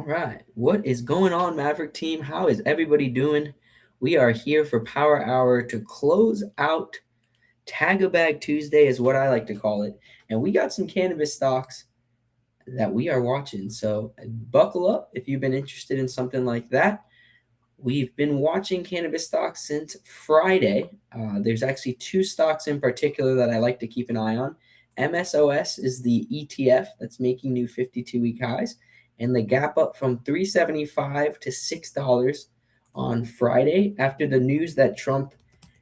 All right. What is going on, Maverick team? How is everybody doing? We are here for Power Hour to close out Tag a Bag Tuesday, is what I like to call it. And we got some cannabis stocks that we are watching. So buckle up if you've been interested in something like that. We've been watching cannabis stocks since Friday. There's actually two stocks in particular that I like to keep an eye on. MSOS is the ETF that's making new 52-week highs, and the gap up from 375 to $6 on Friday after the news that Trump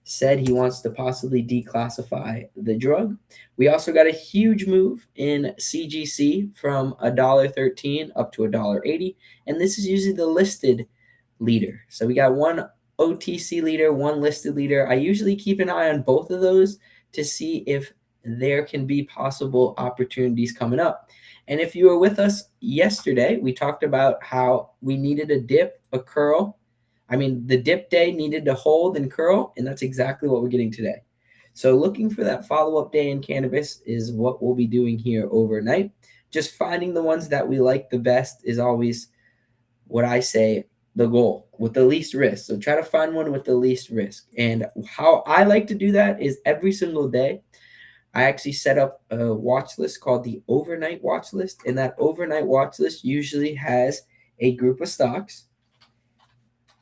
said he wants to possibly declassify the drug. We also got a huge move in CGC from $1.13 up to $1.80, and this is usually the listed leader. So we got one OTC leader, one listed leader. I usually keep an eye on both of those to see if there can be possible opportunities coming up. And if you were with us yesterday, we talked about how we needed a dip, a curl. The dip day needed to hold and curl, and that's exactly what we're getting today. So looking for that follow-up day in cannabis is what we'll be doing here overnight. Just finding the ones that we like the best is always what I say the goal with the least risk. So try to find one with the least risk. And how I like to do that is every single day, I actually set up a watch list called the overnight watch list. And that overnight watch list usually has a group of stocks.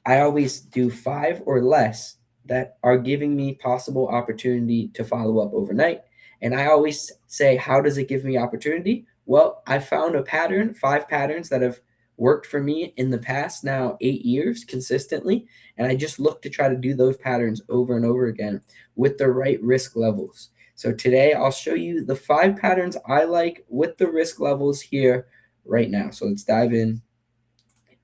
I always do 5 or less that are giving me possible opportunity to follow up overnight. And I always say, how does it give me opportunity? Well, I found a pattern, 5 patterns that have worked for me in the past now 8 years consistently. And I just look to try to do those patterns over and over again with the right risk levels. So today I'll show you the 5 patterns I like with the risk levels here right now. So let's dive in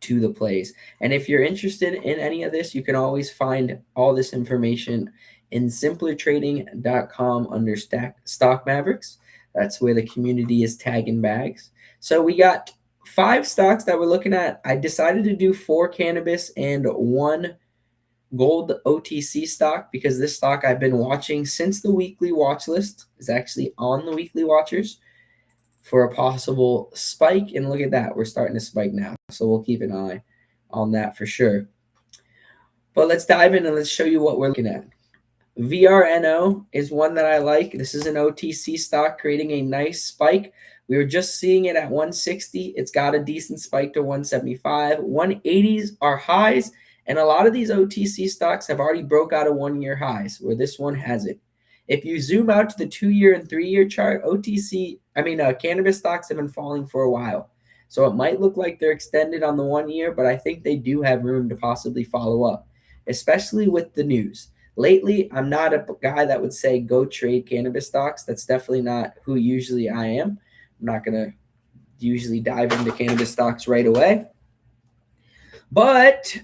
to the plays. And if you're interested in any of this, you can always find all this information in simplertrading.com under Stock Mavericks. That's where the community is tagging bags. So we got 5 stocks that we're looking at. I decided to do 4 cannabis and 1 gold OTC stock because this stock I've been watching since the weekly watch list is actually on the weekly watchers for a possible spike. And look at that, we're starting to spike now. So we'll keep an eye on that for sure. But let's dive in and let's show you what we're looking at. VRNO is one that I like. This is an OTC stock creating a nice spike. We were just seeing it at 160. It's got a decent spike to 175. 180s are highs, and a lot of these OTC stocks have already broke out of 1-year highs, where this one hasn't. If you zoom out to the 2-year and 3-year chart, cannabis stocks have been falling for a while. So it might look like they're extended on the 1 year, but I think they do have room to possibly follow up, especially with the news. Lately, I'm not a guy that would say go trade cannabis stocks. That's definitely not who usually I am. I'm not going to usually dive into cannabis stocks right away. But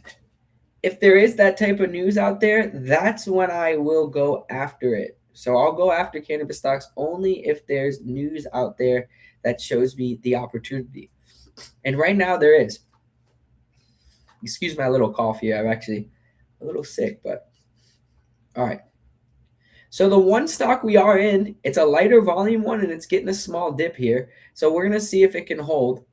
if there is that type of news out there, that's when I will go after it. So I'll go after cannabis stocks only if there's news out there that shows me the opportunity. And right now there is. Excuse my little cough here. I'm actually a little sick, but all right. So the one stock we are in, it's a lighter volume one, and it's getting a small dip here. So we're going to see if it can hold.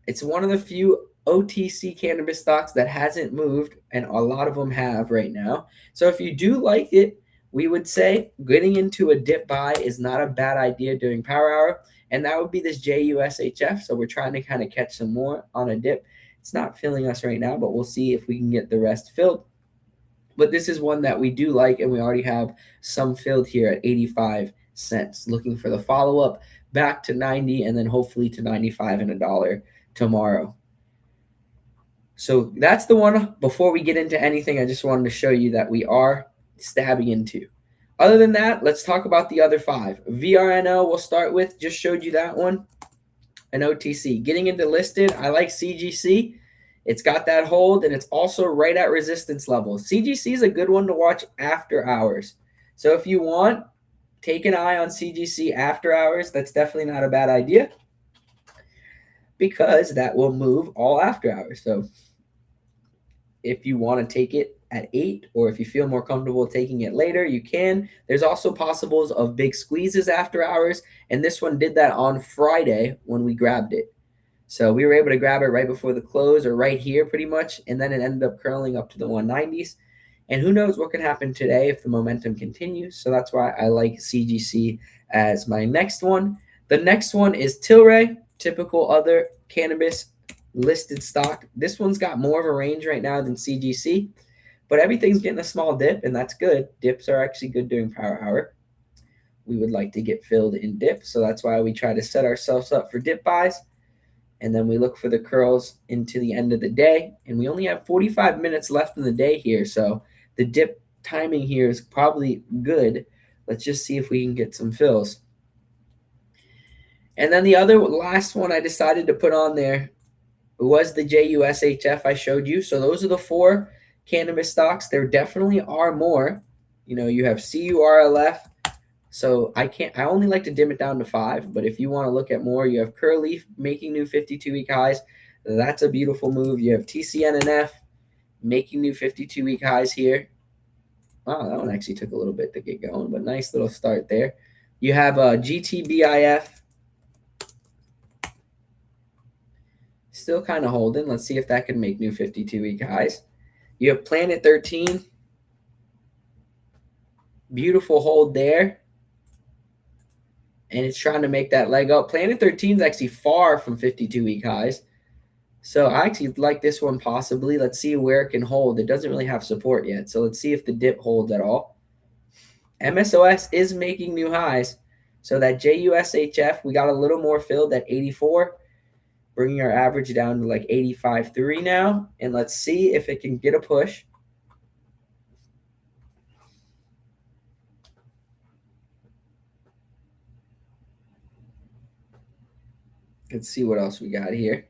It's one of the few OTC cannabis stocks that hasn't moved, and a lot of them have right now. So if you do like it, we would say getting into a dip buy is not a bad idea during Power Hour, and that would be this JUSHF. So we're trying to kind of catch some more on a dip. It's not filling us right now, but we'll see if we can get the rest filled. But this is one that we do like, and we already have some filled here at 85 cents. Looking for the follow-up back to 90 and then hopefully to 95 and $1 tomorrow. So that's the one. Before we get into anything, I just wanted to show you that we are stabbing into. Other than that, let's talk about the other 5. VRNO we'll start with. Just showed you that one. An OTC. Getting into listed, I like CGC. It's got that hold, and it's also right at resistance level. CGC is a good one to watch after hours. So if you want, take an eye on CGC after hours. That's definitely not a bad idea because that will move all after hours. So if you want to take it at 8, or if you feel more comfortable taking it later, you can. There's also possibles of big squeezes after hours, and this one did that on Friday when we grabbed it. So we were able to grab it right before the close or right here pretty much. And then it ended up curling up to the 190s. And who knows what can happen today if the momentum continues. So that's why I like CGC as my next one. The next one is Tilray, typical other cannabis listed stock. This one's got more of a range right now than CGC, but everything's getting a small dip, and that's good. Dips are actually good during power hour. We would like to get filled in dips, so that's why we try to set ourselves up for dip buys. And then we look for the curls into the end of the day. And we only have 45 minutes left in the day here, so the dip timing here is probably good. Let's just see if we can get some fills. And then the other last one I decided to put on there was the JUSHF I showed you. So those are the 4 cannabis stocks. There definitely are more. You have CURLF. So I only like to dim it down to 5, but if you want to look at more, you have Curleaf making new 52-week highs. That's a beautiful move. You have TCNNF making new 52-week highs here. Wow, that one actually took a little bit to get going, but nice little start there. You have GTBIF still kind of holding. Let's see if that can make new 52-week highs. You have Planet 13. Beautiful hold there. And it's trying to make that leg up. Planet 13 is actually far from 52-week highs. So I actually like this one possibly. Let's see where it can hold. It doesn't really have support yet. So let's see if the dip holds at all. MSOS is making new highs. So that JUSHF, we got a little more filled at 84, bringing our average down to like 85.3 now. And let's see if it can get a push. Let's see what else we got here.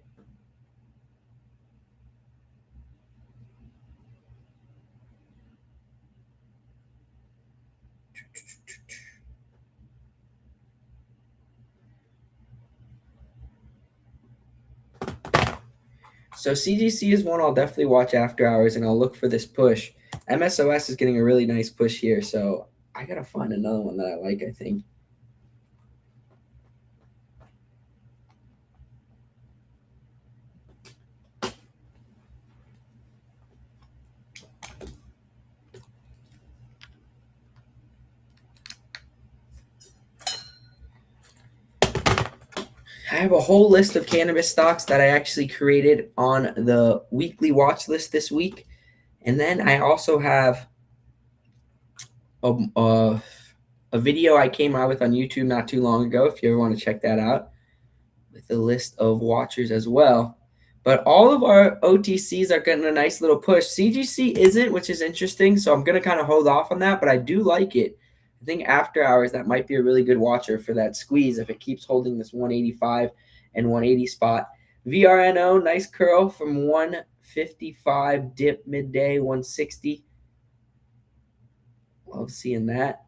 So CGC is one I'll definitely watch after hours, and I'll look for this push. MSOS is getting a really nice push here, so I got to find another one that I like, I think. I have a whole list of cannabis stocks that I actually created on the weekly watch list this week. And then I also have a video I came out with on YouTube not too long ago, if you ever want to check that out, with a list of watchers as well. But all of our OTCs are getting a nice little push. CGC isn't, which is interesting. So I'm going to kind of hold off on that, but I do like it. I think after hours, that might be a really good watcher for that squeeze if it keeps holding this 185 and 180 spot. VRNO, nice curl from 155, dip midday, 160. Love seeing that.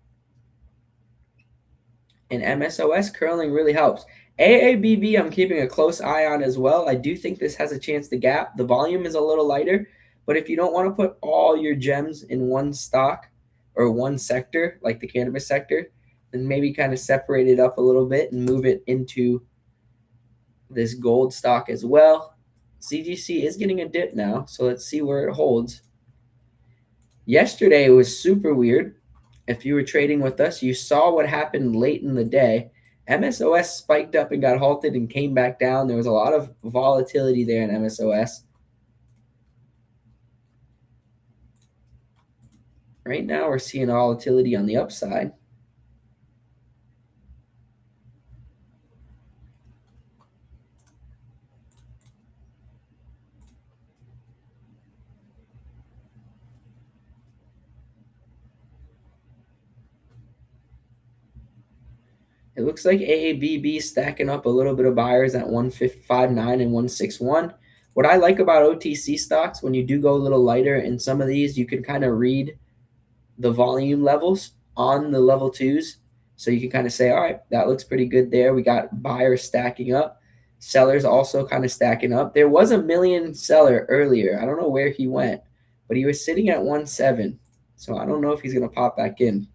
And MSOS curling really helps. AABB, I'm keeping a close eye on as well. I do think this has a chance to gap. The volume is a little lighter, but if you don't want to put all your gems in one stock or one sector, like the cannabis sector, then maybe kind of separate it up a little bit and move it into this gold stock as well. CGC is getting a dip now, so let's see where it holds. Yesterday it was super weird. If you were trading with us, you saw what happened late in the day. MSOS spiked up and got halted and came back down. There was a lot of volatility there in MSOS. Right now, we're seeing volatility on the upside. It looks like AABB stacking up a little bit of buyers at 159 and 161. What I like about OTC stocks, when you do go a little lighter in some of these, you can kind of read the volume levels on the level twos. So you can kind of say, all right, that looks pretty good there. We got buyers stacking up, sellers also kind of stacking up. There was a million seller earlier. I don't know where he went, but he was sitting at 1.7. So I don't know if he's going to pop back in.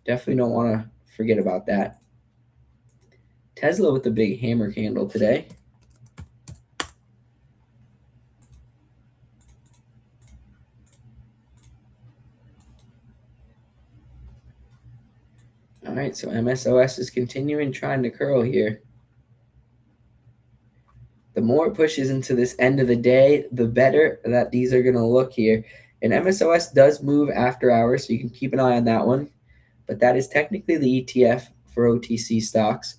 Definitely don't want to forget about that. Tesla with the big hammer candle today. All right, so MSOS is continuing trying to curl here. The more it pushes into this end of the day, the better that these are going to look here. And MSOS does move after hours, so you can keep an eye on that one. But that is technically the ETF for OTC stocks.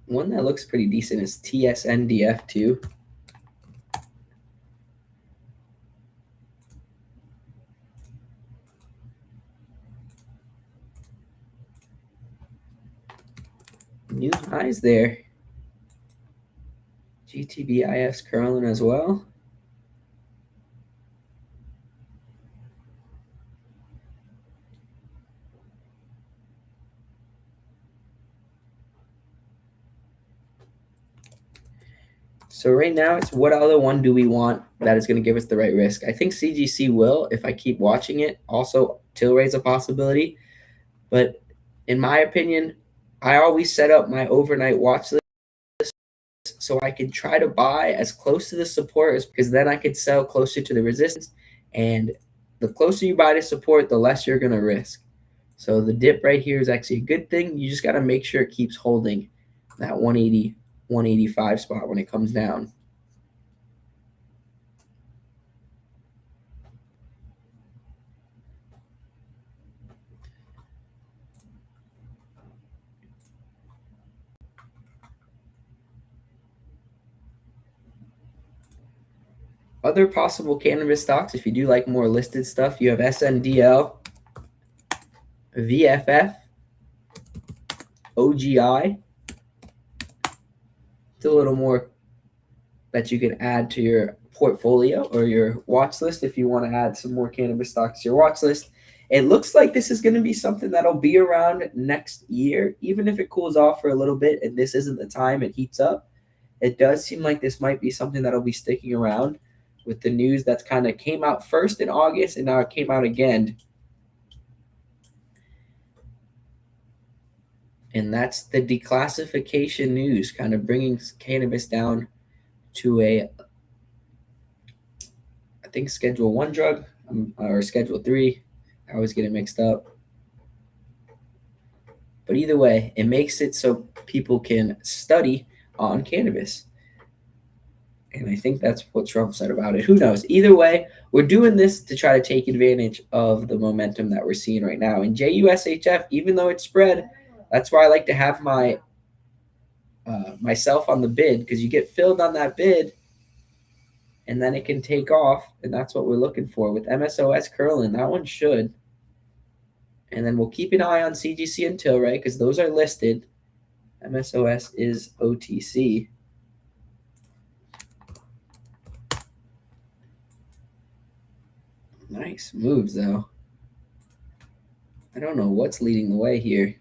One that looks pretty decent is TSNDF2. New highs there. GTBIF's curling as well. So right now it's what other one do we want that is going to give us the right risk? I think CGC will if I keep watching it. Also, Tilray's a possibility. But in my opinion, I always set up my overnight watch list so I can try to buy as close to the support as because then I could sell closer to the resistance. And the closer you buy to support, the less you're going to risk. So the dip right here is actually a good thing. You just got to make sure it keeps holding that 180, 185 spot when it comes down. Other possible cannabis stocks, if you do like more listed stuff, you have SNDL, VFF, OGI. It's a little more that you can add to your portfolio or your watch list if you want to add some more cannabis stocks to your watch list. It looks like this is going to be something that'll be around next year, even if it cools off for a little bit and this isn't the time it heats up. It does seem like this might be something that'll be sticking around with the news that's kind of came out first in August and now it came out again. And that's the declassification news, kind of bringing cannabis down to a, I think, Schedule 1 drug or Schedule 3. I always get it mixed up. But either way, it makes it so people can study on cannabis. And I think that's what Trump said about it. Who knows? Either way, we're doing this to try to take advantage of the momentum that we're seeing right now. And JUSHF, even though it's spread, that's why I like to have my myself on the bid, because you get filled on that bid and then it can take off. And that's what we're looking for with MSOS curling. That one should. And then we'll keep an eye on CGC and Tilray because those are listed. MSOS is OTC. Nice moves, though. I don't know what's leading the way here.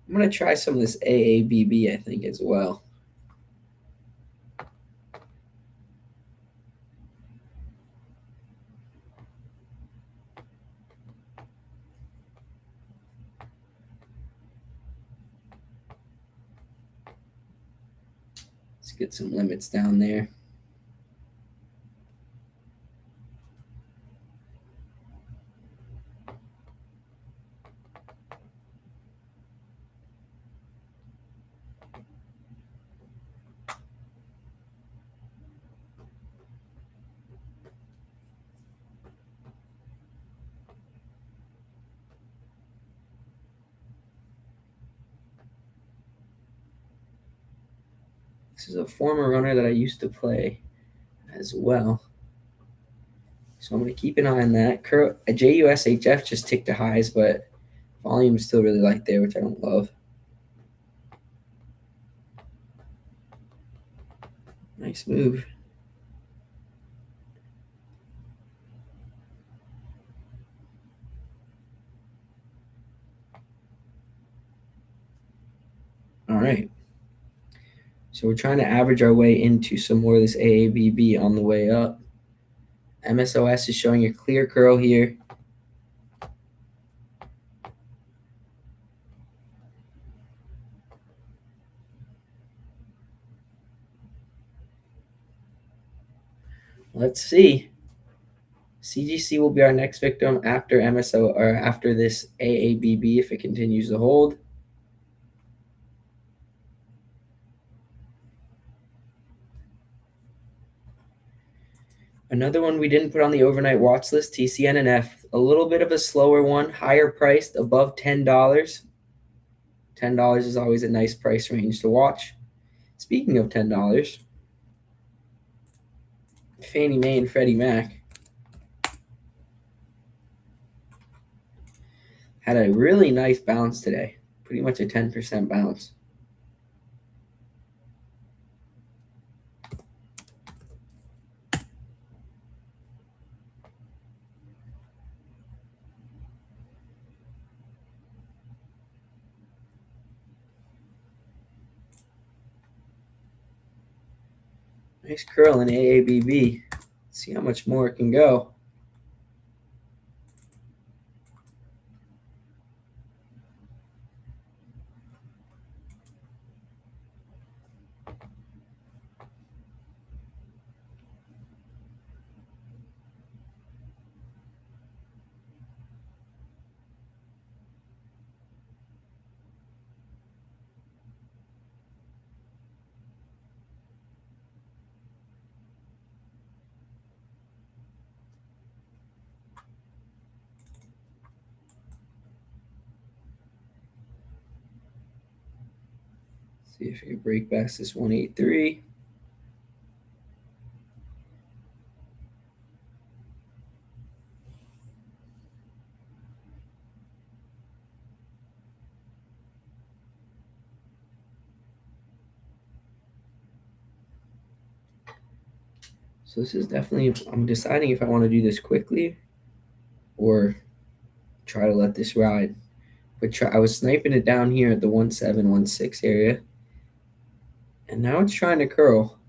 I'm going to try some of this AABB, I think, as well. Let's get some limits down there. This is a former runner that I used to play as well. So I'm going to keep an eye on that. JUSHF just ticked to highs, but volume is still really light there, which I don't love. Nice move. So we're trying to average our way into some more of this AABB on the way up. MSOS is showing a clear curl here. Let's see. CGC will be our next victim after MSO or after this AABB if it continues to hold. Another one we didn't put on the overnight watch list, TCNNF. A little bit of a slower one, higher priced, above $10. $10 is always a nice price range to watch. Speaking of $10, Fannie Mae and Freddie Mac had a really nice bounce today, pretty much a 10% bounce. Nice curl in AABB. Let's see how much more it can go. See if we can break past this 183. So this is definitely, I'm deciding if I want to do this quickly or try to let this ride. But I was sniping it down here at the 1716 area. And now it's trying to curl.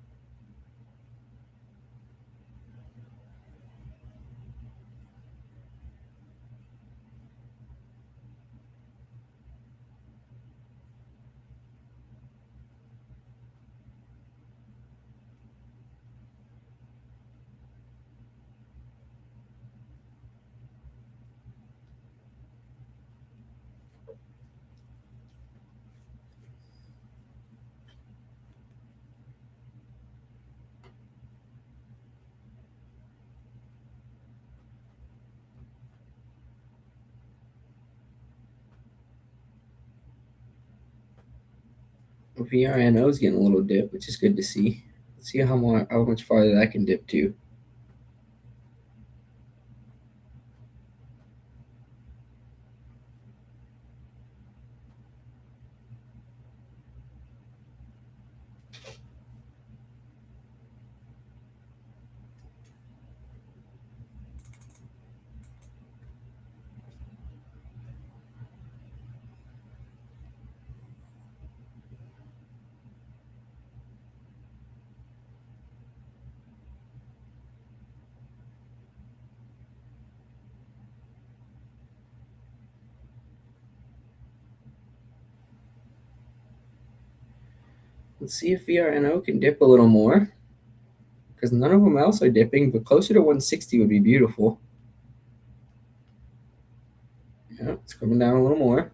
VRNO is getting a little dip, which is good to see. Let's see how much farther that can dip to. Let's see if VRNO can dip a little more. Because none of them else are dipping, but closer to 160 would be beautiful. Yeah, it's coming down a little more.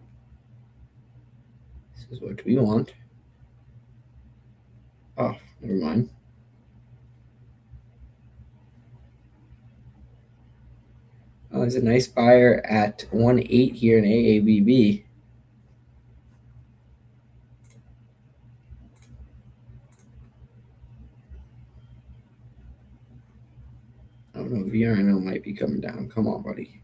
This is what we want. Oh, never mind. Oh, there's a nice buyer at 1.8 here in AABB. I don't know, VRNO might be coming down. Come on, buddy.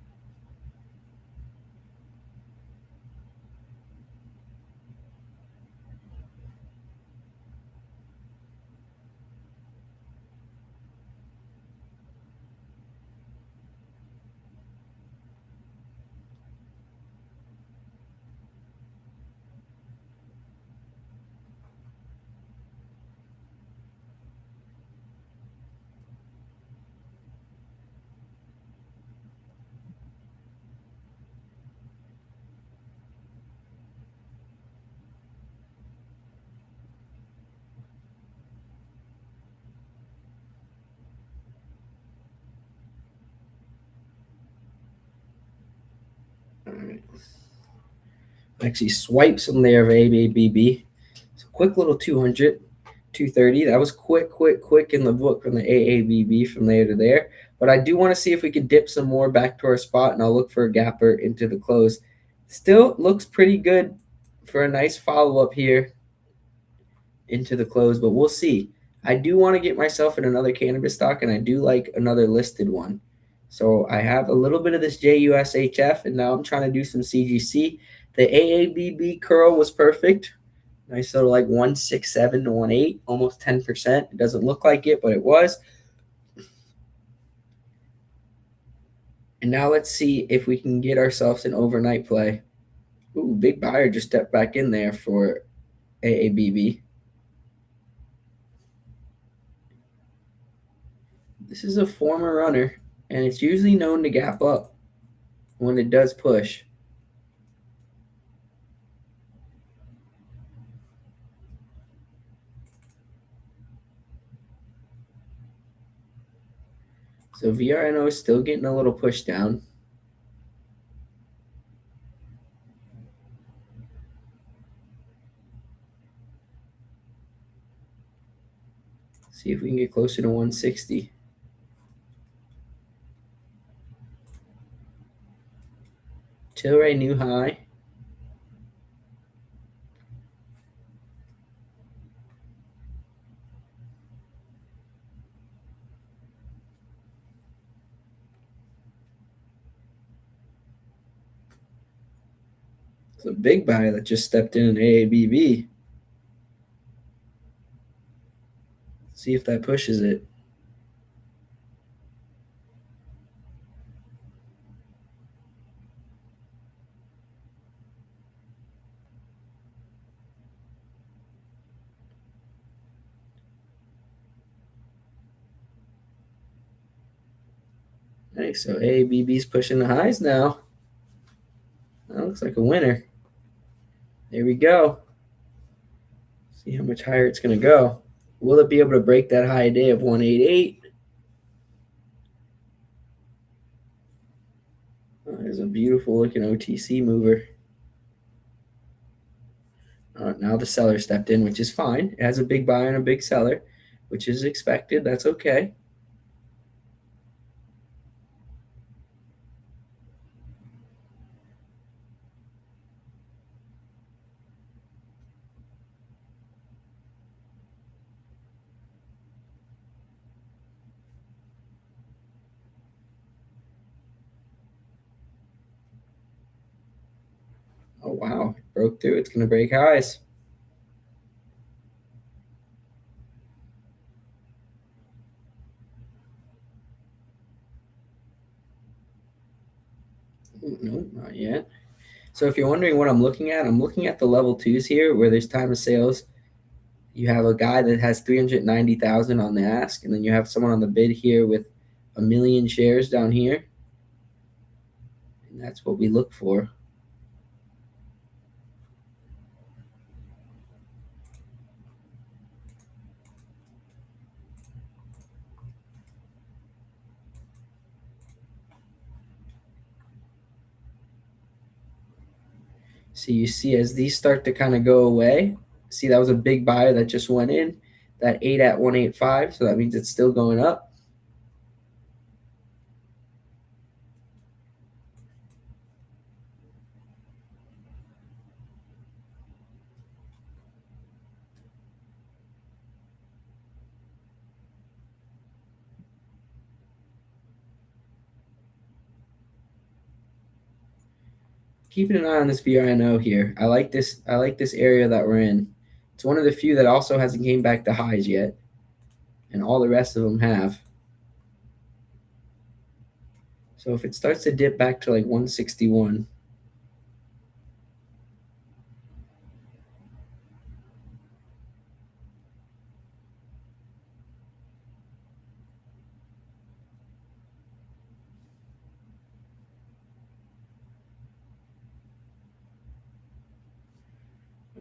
Actually swipe some there of AABB. So quick little 200, 230. That was quick in the book from the AABB from there to there. But I do want to see if we could dip some more back to our spot, and I'll look for a gapper into the close. Still looks pretty good for a nice follow up here into the close, but we'll see. I do want to get myself in another cannabis stock, and I do like another listed one. So I have a little bit of this JUSHF, and now I'm trying to do some CGC. The AABB curl was perfect. Nice little like 167 to 18, almost 10%. It doesn't look like it, but it was. And now let's see if we can get ourselves an overnight play. Ooh, big buyer just stepped back in there for AABB. This is a former runner, and it's usually known to gap up when it does push. So VRNO is still getting a little push down. See if we can get closer to 160. Tilray new high. It's a big buy that just stepped in AABB. See if that pushes it. Nice. So AABB's pushing the highs now. That looks like a winner. There we go. See how much higher it's going to go. Will it be able to break that high day of 188? Oh, there's a beautiful looking OTC mover. Now the seller stepped in, which is fine. It has a big buyer and a big seller, which is expected. That's okay. Oh, wow. It broke through. It's going to break highs. No, not yet. So if you're wondering what I'm looking at, I'm looking at the level twos here where there's time of sales. You have a guy that has 390,000 on the ask, and then you have someone on the bid here with 1,000,000 shares down here. And that's what we look for. So you see as these start to kind of go away, see that was a big buyer that just went in, that 8 at 185, so that means it's still going up. Keeping an eye on this VRNO here. I like this area that we're in. It's one of the few that also hasn't came back to highs yet, and all the rest of them have. So if it starts to dip back to like 161,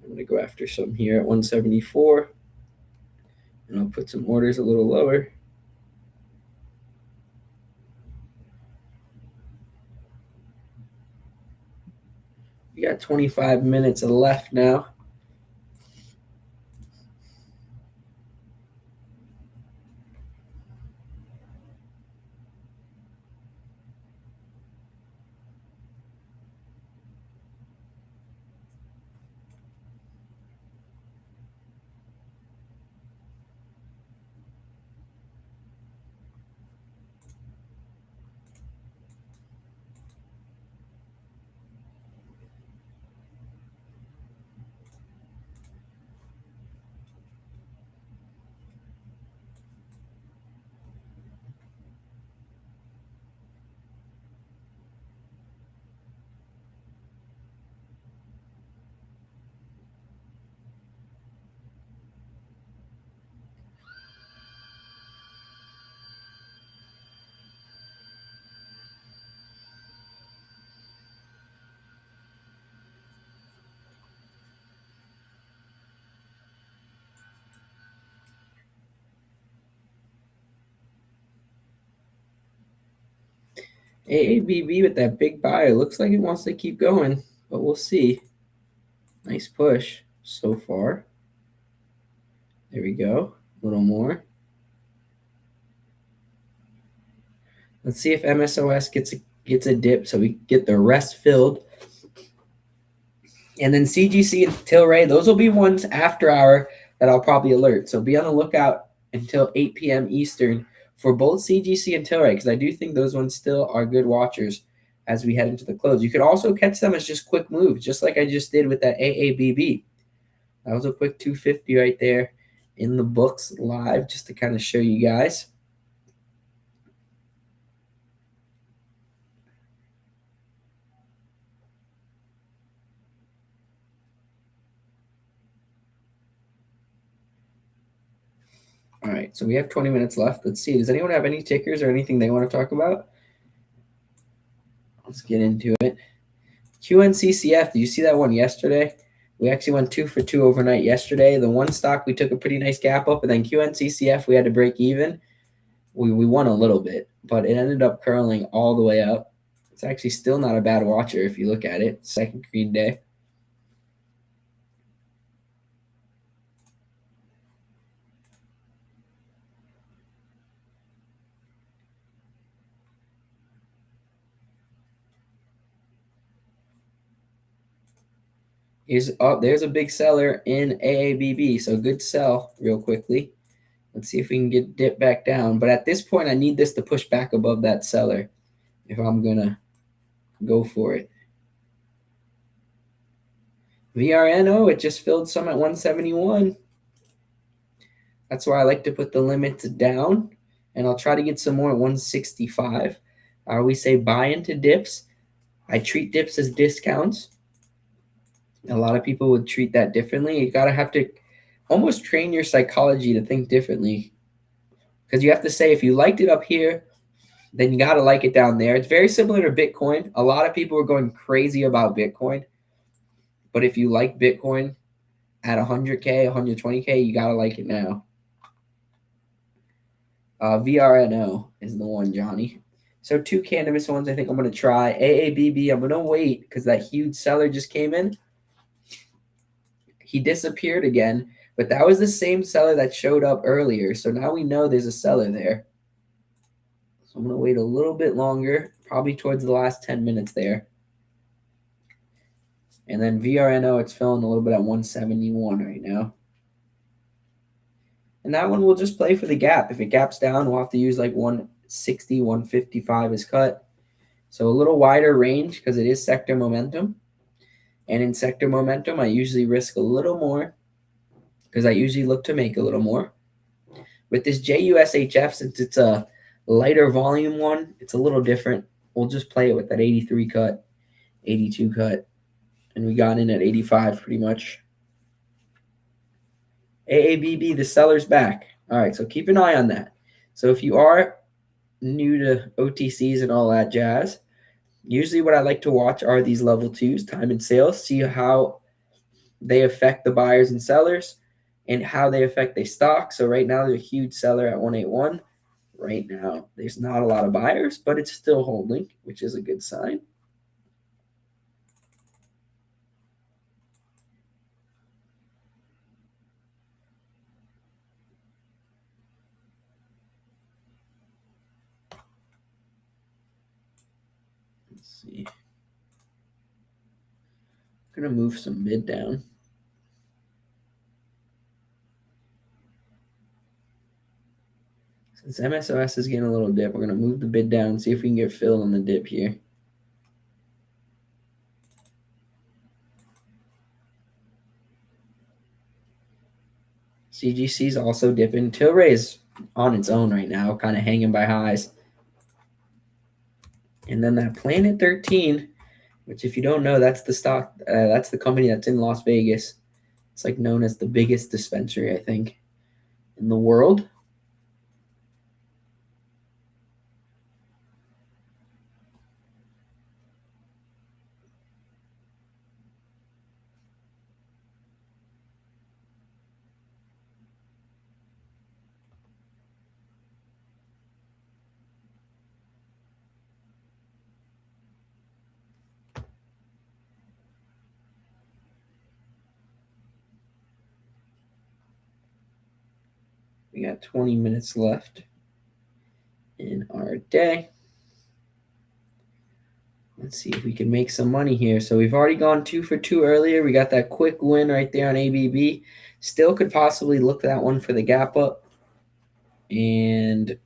I'm going to go after some here at 174, and I'll put some orders a little lower. We got 25 minutes left now. AABB with that big buy. It looks like it wants to keep going, but we'll see. Nice push so far. There we go. A little more. Let's see if MSOS gets a dip so we get the rest filled. And then CGC and Tilray, those will be ones after hour that I'll probably alert. So be on the lookout until 8 p.m. Eastern for both CGC and Tilray, because I do think those ones still are good watchers as we head into the close. You could also catch them as just quick moves, just like I just did with that AABB. That was a quick 250 right there in the books live, just to kind of show you guys. All right, so we have 20 minutes left. Let's see. Does anyone have any tickers or anything they want to talk about? Let's get into it. QNCCF, did you see that one yesterday? We actually went 2 for 2 overnight yesterday. The one stock, we took a pretty nice gap up, and then QNCCF, we had to break even. We won a little bit, but it ended up curling all the way up. It's actually still not a bad watcher if you look at it. Second green day. There's a big seller in AABB, so good sell real quickly. Let's see if we can get dip back down. But at this point, I need this to push back above that seller if I'm going to go for it. VRNO, it just filled some at 171. That's why I like to put the limits down, and I'll try to get some more at 165. I always say buy into dips. I treat dips as discounts. A lot of people would treat that differently. You gotta have to almost train your psychology to think differently, because you have to say if you liked it up here, then you gotta like it down there. It's very similar to Bitcoin. A lot of people are going crazy about Bitcoin, but if you like Bitcoin at 100K, 120K, you gotta like it now. VRNO is the one, Johnny. So 2 cannabis ones I think I'm going to try. AABB, I'm going to wait because that huge seller just came in. He disappeared again, but that was the same seller that showed up earlier. So now we know there's a seller there. So I'm going to wait a little bit longer, probably towards the last 10 minutes there. And then VRNO, it's filling a little bit at 171 right now. And that one we'll just play for the gap. If it gaps down, we'll have to use like 160, 155 is cut. So a little wider range because it is sector momentum. And in sector momentum, I usually risk a little more because I usually look to make a little more. With this JUSHF, since it's a lighter volume one, it's a little different. We'll just play it with that 83 cut, 82 cut. And we got in at 85 pretty much. AABB, the seller's back. All right, so keep an eye on that. So if you are new to OTCs and all that jazz, usually what I like to watch are these level 2s, time and sales, see how they affect the buyers and sellers and how they affect the stock. So right now there's a huge seller at 181. Right now there's not a lot of buyers, but it's still holding, which is a good sign. Let's see. I'm going to move some bid down. Since MSOS is getting a little dip, we're going to move the bid down and see if we can get filled on the dip here. CGC is also dipping. Tilray is on its own right now, kind of hanging by highs. And then that Planet 13, which if you don't know, that's the stock, that's the company that's in Las Vegas. It's like known as the biggest dispensary, I think, in the world. We got 20 minutes left in our day. Let's see if we can make some money here. So we've already gone 2 for 2 earlier. We got that quick win right there on ABB. Still could possibly look that one for the gap up. And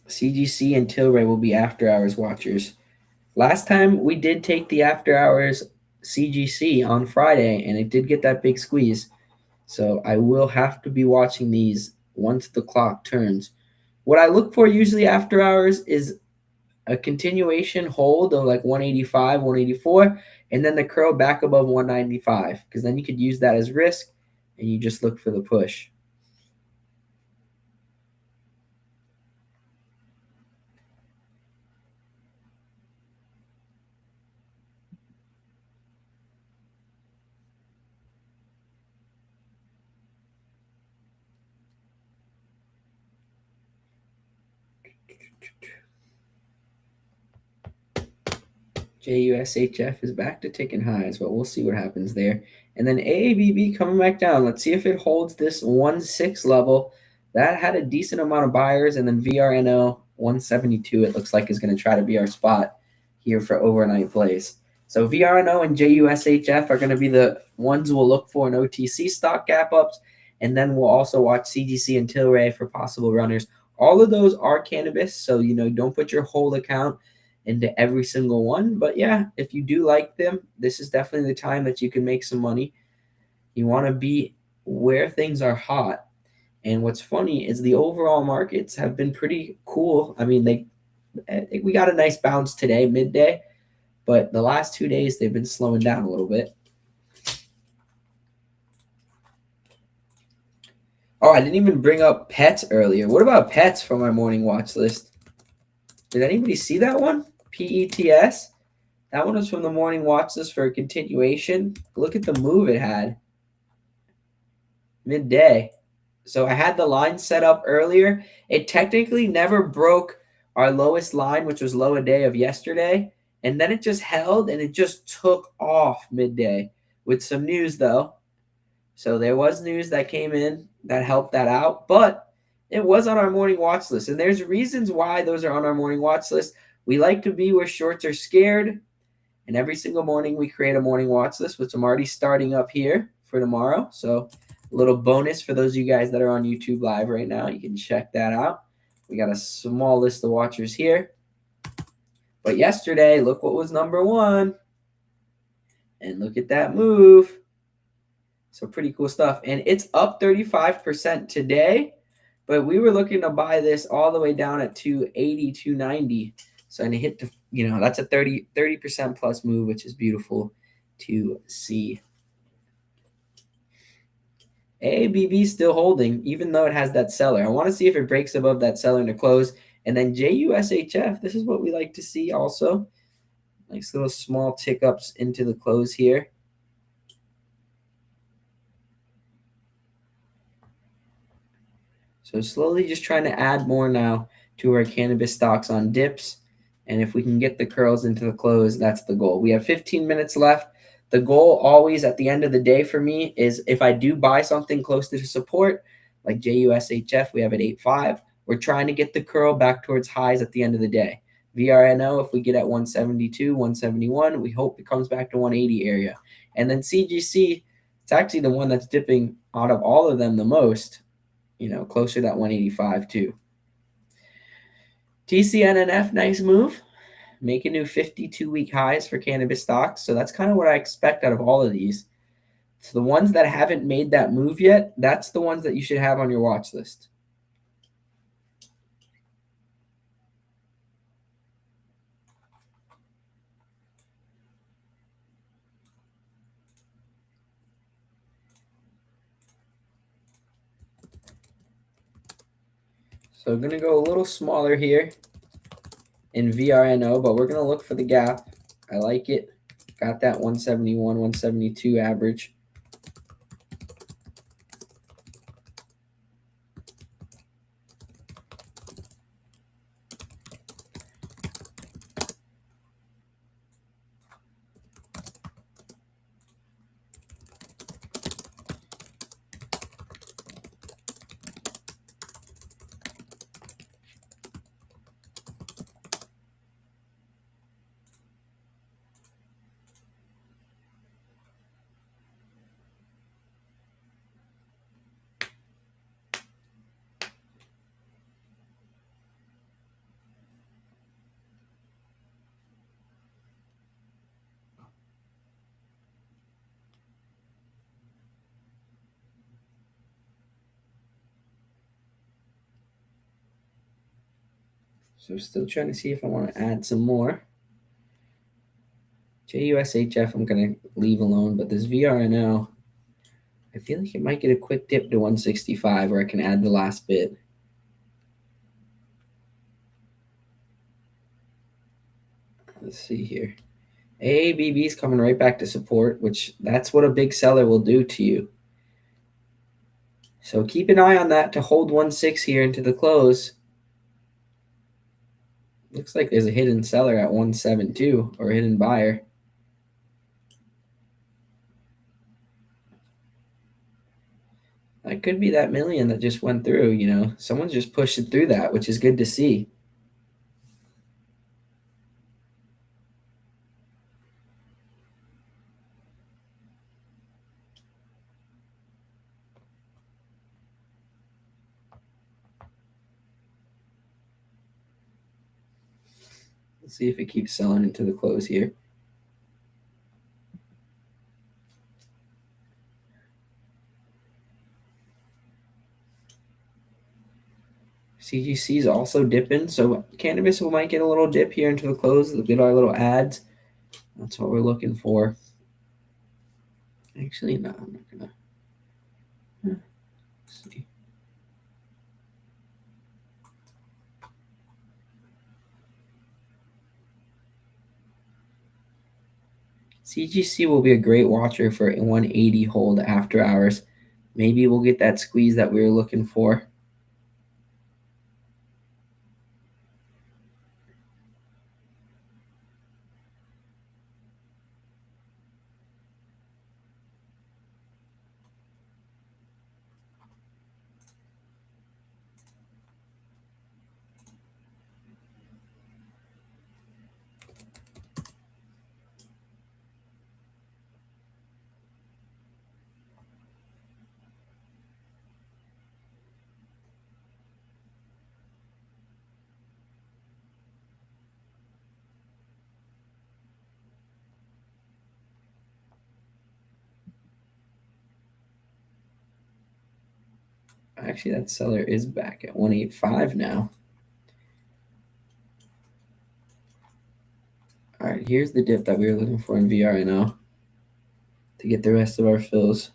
CGC and Tilray will be after hours watchers. Last time we did take the after hours CGC on Friday, and it did get that big squeeze. So I will have to be watching these once the clock turns. What I look for usually after hours is a continuation hold of like 185, 184, and then the curl back above 195, because then you could use that as risk, and you just look for the push. JUSHF is back to ticking highs, but we'll see what happens there. And then AABB coming back down. Let's see if it holds this 1.6 level. That had a decent amount of buyers, and then VRNO 172, it looks like, is going to try to be our spot here for overnight plays. So VRNO and JUSHF are going to be the ones we'll look for in OTC stock gap ups, and then we'll also watch CGC and Tilray for possible runners. All of those are cannabis, so don't put your whole account into every single one. But yeah, if you do like them, this is definitely the time that you can make some money. You want to be where things are hot. And what's funny is the overall markets have been pretty cool. I mean, we got a nice bounce today, midday, but the last 2 days they've been slowing down a little bit. Oh, I didn't even bring up pets earlier. What about pets for my morning watch list? Did anybody see that one? PETS. That one was from the morning watch list for a continuation. Look at the move it had midday. So I had the line set up earlier. It technically never broke our lowest line, which was low a day of yesterday. And then it just held and it just took off midday with some news, though. So there was news that came in that helped that out. But it was on our morning watch list. And there's reasons why those are on our morning watch list. We like to be where shorts are scared. And every single morning we create a morning watch list, which I'm already starting up here for tomorrow. So a little bonus for those of you guys that are on YouTube Live right now. You can check that out. We got a small list of watchers here. But yesterday, look what was number one. And look at that move. So pretty cool stuff. And it's up 35% today. But we were looking to buy this all the way down at 280, 290. So and it hit the, that's a 30% plus move, which is beautiful to see. AABB still holding, even though it has that seller. I want to see if it breaks above that seller to close. And then JUSHF, this is what we like to see also. Nice little small tick ups into the close here. So slowly just trying to add more now to our cannabis stocks on dips. And if we can get the curls into the close, that's the goal. We have 15 minutes left. The goal always at the end of the day for me is if I do buy something close to support, like JUSHF, we have at 8.5, we're trying to get the curl back towards highs at the end of the day. VRNO, if we get at 172, 171, we hope it comes back to 180 area. And then CGC, it's actually the one that's dipping out of all of them the most, closer to that 185 too. TCNNF, nice move. Make a new 52-week highs for cannabis stocks. So that's kind of what I expect out of all of these. So the ones that haven't made that move yet, that's the ones that you should have on your watch list. So I'm going to go a little smaller here in VRNO, but we're going to look for the gap. I like it. Got that 171, 172 average. So still trying to see if I want to add some more. JUSHF I'm going to leave alone, but this VRNO, I feel like it might get a quick dip to 165 where I can add the last bit. Let's see here. AABB is coming right back to support, which that's what a big seller will do to you. So keep an eye on that to hold 1.6 here into the close. Looks like there's a hidden seller at 1.72 or a hidden buyer. That could be that million that just went through, Someone's just pushed it through that, which is good to see. Let's see if it keeps selling into the close here. CGC is also dipping, so cannabis might get a little dip here into the close. Look at our little ads. That's what we're looking for. Actually, no, I'm not gonna. Let's see. CGC will be a great watcher for a 180 hold after hours. Maybe we'll get that squeeze that we were looking for. Actually, that seller is back at 185 now. All right, here's the dip that we were looking for in VRNO to get the rest of our fills.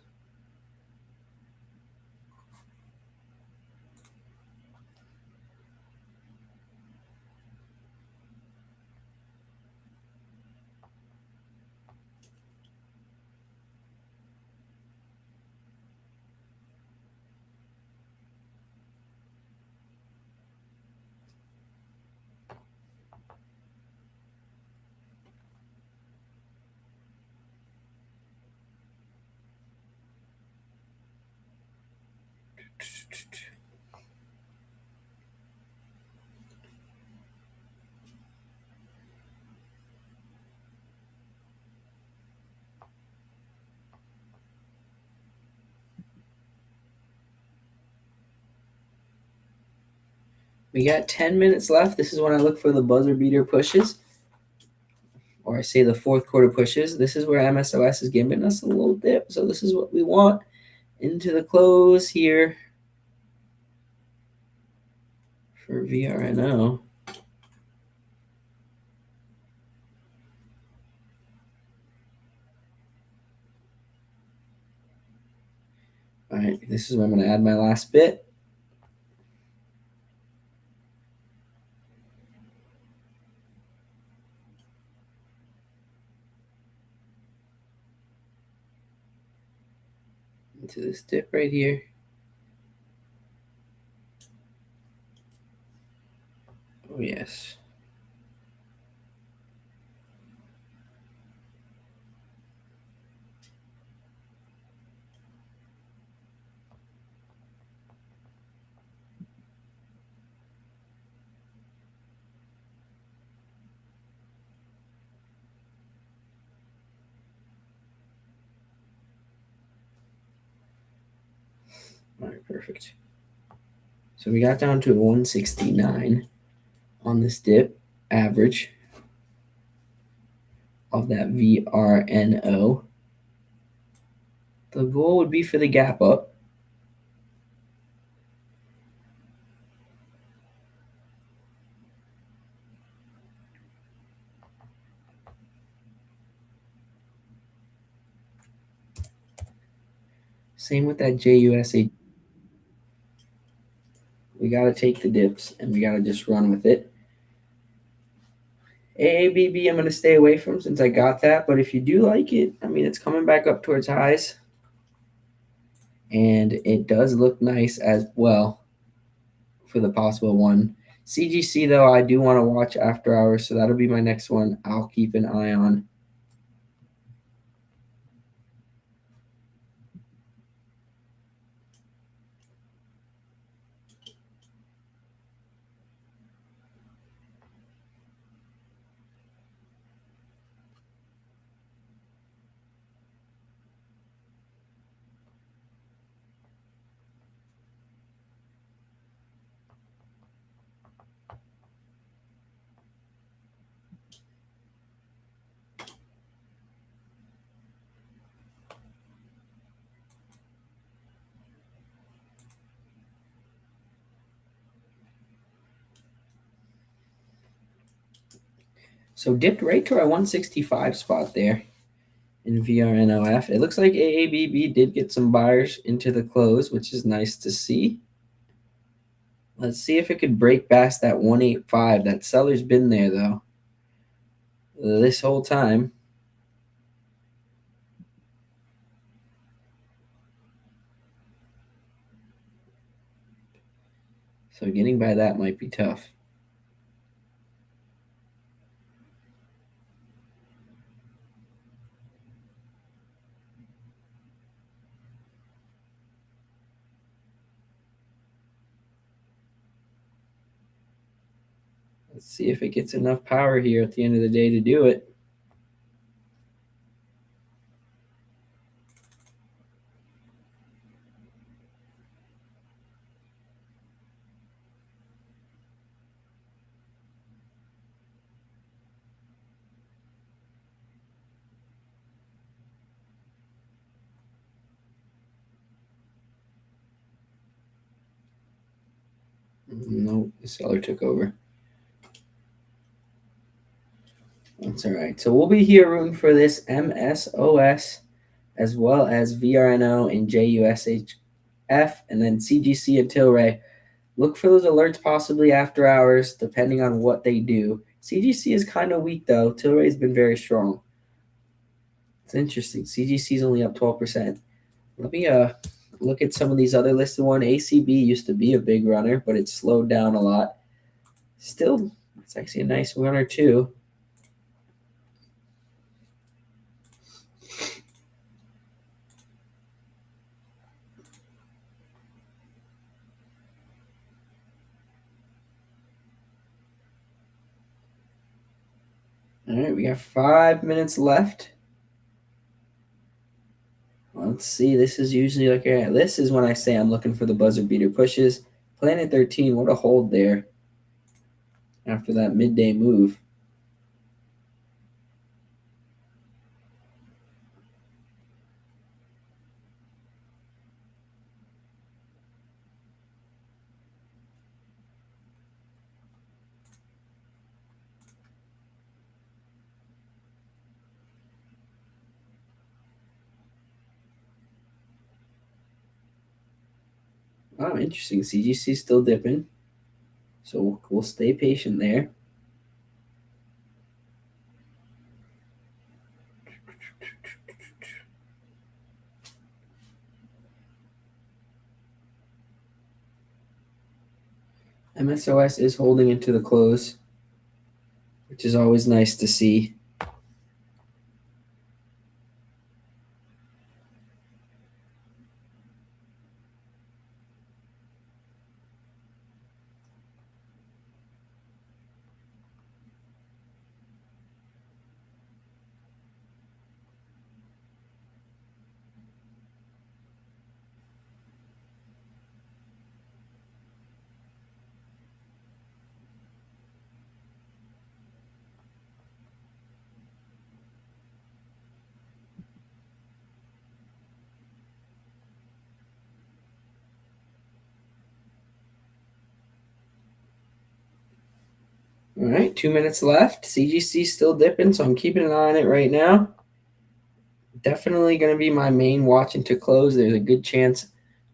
We got 10 minutes left. This is when I look for the buzzer beater pushes, or I say the fourth quarter pushes. This is where MSOS is giving us a little dip. So this is what we want into the close here for VRNO. All right, this is where I'm going to add my last bit. Into this dip right here. Oh, yes. All right, perfect. So we got down to a 169 on this dip average of that VRNO. The goal would be for the gap up. Same with that JUSA. We got to take the dips and we got to just run with it. AABB, I'm going to stay away from since I got that. But if you do like it, I mean, it's coming back up towards highs. And it does look nice as well for the possible one. CGC, though, I do want to watch after hours. So that'll be my next one I'll keep an eye on. So dipped right to our 165 spot there in VRNOF. It looks like AABB did get some buyers into the close, which is nice to see. Let's see if it could break past that 185. That seller's been there, though, this whole time. So getting by that might be tough. Let's see if it gets enough power here at the end of the day to do it. Nope, the seller took over. That's all right. So we'll be here rooting for this MSOS as well as VRNO and JUSHF and then CGC and Tilray. Look for those alerts possibly after hours, depending on what they do. CGC is kind of weak though. Tilray's been very strong. It's interesting. CGC is only up 12%. Let me look at some of these other listed ones. ACB used to be a big runner, but it's slowed down a lot. Still, it's actually a nice runner too. All right, we got 5 minutes left. Let's see. This is usually like this is when I say I'm looking for the buzzer beater pushes. Planet 13, what a hold there. after that midday move. Oh, interesting. CGC still dipping. So we'll stay patient there. MSOS is holding into the close, which is always nice to see. All right, 2 minutes left. CGC still dipping, so I'm keeping an eye on it right now. Definitely going to be my main watch into close. There's a good chance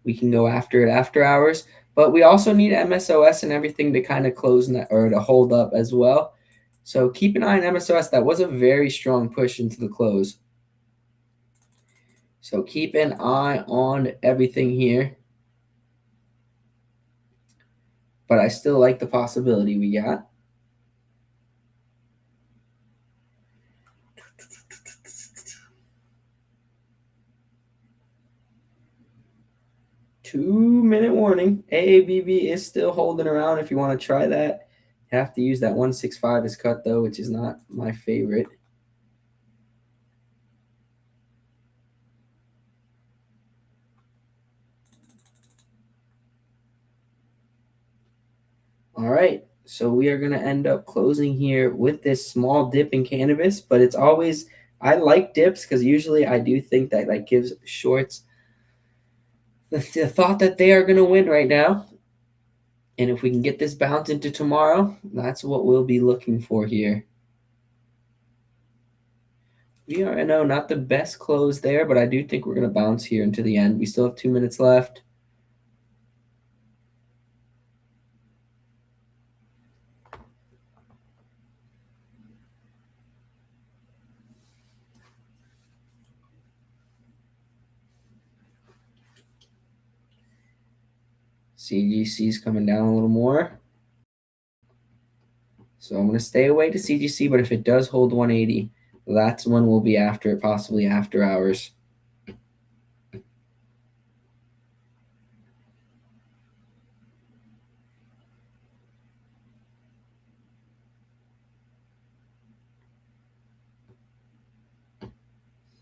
we can go after it after hours, but we also need MSOS and everything to kind of close or to hold up as well. So keep an eye on MSOS. That was a very strong push into the close. So keep an eye on everything here. But I still like the possibility we got. Two-minute warning. AABB is still holding around if you want to try that. You have to use that 165 as cut, though, which is not my favorite. All right, so we are going to end up closing here with this small dip in cannabis, but it's always, I like dips because usually I do think that gives shorts the thought that they are going to win right now. And if we can get this bounce into tomorrow, that's what we'll be looking for here. VRNO, not the best close there, but I do think we're going to bounce here into the end. We still have 2 minutes left. CGC is coming down a little more. So I'm going to stay away to CGC, but if it does hold 180, that's when we'll be after it, possibly after hours.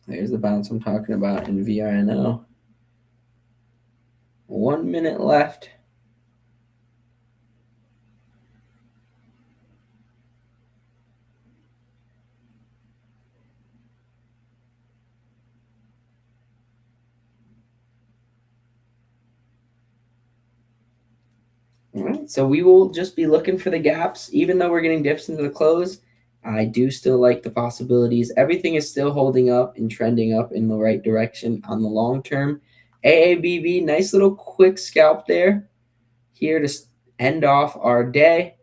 There's the bounce I'm talking about in VRNO. 1 minute left. All right, so we will just be looking for the gaps. Even though we're getting dips into the close, I do still like the possibilities. Everything is still holding up and trending up in the right direction on the long term. AABB, nice little quick scalp there. Here to end off our day.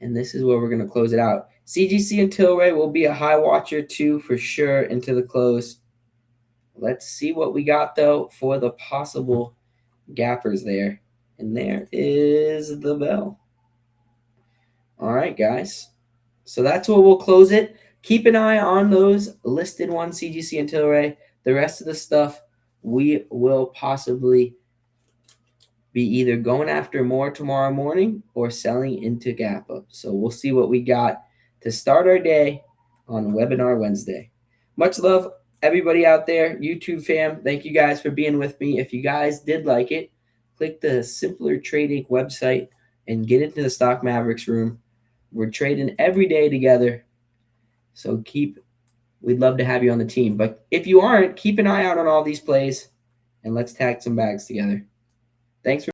And this is where we're going to close it out. CGC and Tilray will be a high watcher too for sure into the close. Let's see what we got though for the possible gappers there. And there is the bell. All right, guys. So that's where we'll close it. Keep an eye on those listed ones, CGC and Tilray. The rest of the stuff we will possibly be either going after more tomorrow morning or selling into gap up. So we'll see what we got to start our day on Webinar Wednesday. Much love, everybody out there, YouTube fam. Thank you guys for being with me. If you guys did like it, click the Simpler Trading website and get into the Stock Mavericks room. We're trading every day together. So we'd love to have you on the team. But if you aren't, keep an eye out on all these plays and let's tag some bags together. Thanks for